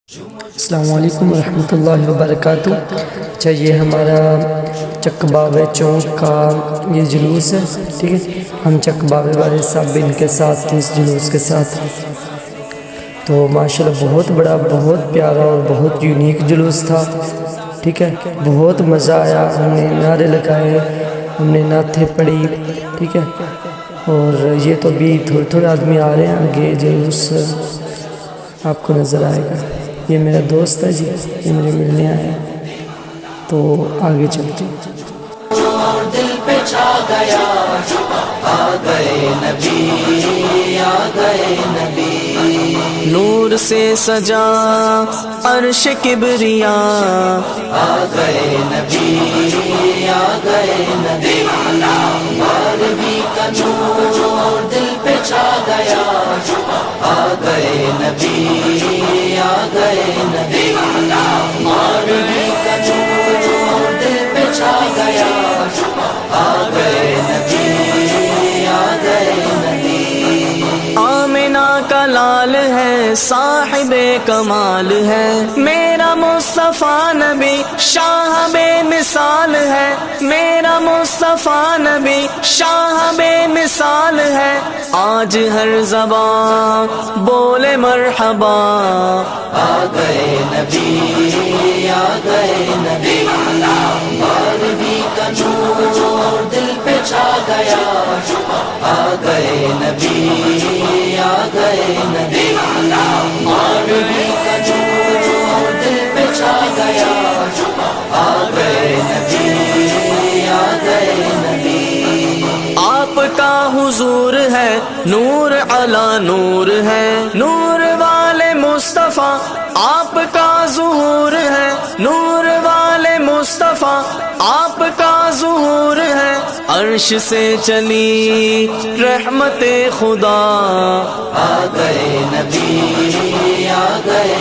السلام علیکم ورحمۃ اللہ وبرکاتہ۔ اچھا، یہ ہمارا چک باوے چوک کا یہ جلوس ہے، ٹھیک ہے۔ ہم چک باوے والے صاحب ان کے ساتھ تھے اس جلوس کے ساتھ، تو ماشاءاللہ بہت بڑا، بہت پیارا اور بہت یونیک جلوس تھا، ٹھیک ہے۔ بہت مزہ آیا، ہم نے نعرے لگائے، ہم نے نعتیں پڑھی، ٹھیک ہے۔ اور یہ تو بھی تھوڑے تھوڑے آدمی آ رہے ہیں، آگے جلوس آپ کو نظر آئے گا۔ یہ میرا دوست ہے جی، یہ مجھے ملنے آیا، تو آگے چلتے ہیں۔ دل پہ چھا گیا، آ گئے نبی، آ گئے نبی، نور سے سجا عرش کبریا، آ گئے نبی، آ گئے نبی، بارہویں کا نور دل پہ چھا گیا، آ گئے نبی، آ گئے نبی، بارہویں کا نور دل پہ چھا گیا، آ گئے نبی، آ گئے نبی، آمنہ کا لال ہے، صاحب کمال ہے، میرا مصطفیٰ نبی شاہ بے مثال ہے، میرا مصطفیٰ نبی شاہ بے مثال ہے، آج ہر زبان بولے مرحبا، آ گئے نبی، آ گئے نبی، بارہویں کا نور دل پہ چھا گیا، آ گئے نبی، آ گئے نبی، بارہویں کا نور دل پہ چھا گیا، آ گئے نبی، آ گئے نبی، آپ کا حضور ہے، نور علی نور ہے، نور والے مصطفیٰ آپ کا ظہور ہے، نور والے مصطفیٰ آپ کا ظہور ہے، عرش سے چلی رحمت خدا، آ گئے نبی، آ گئے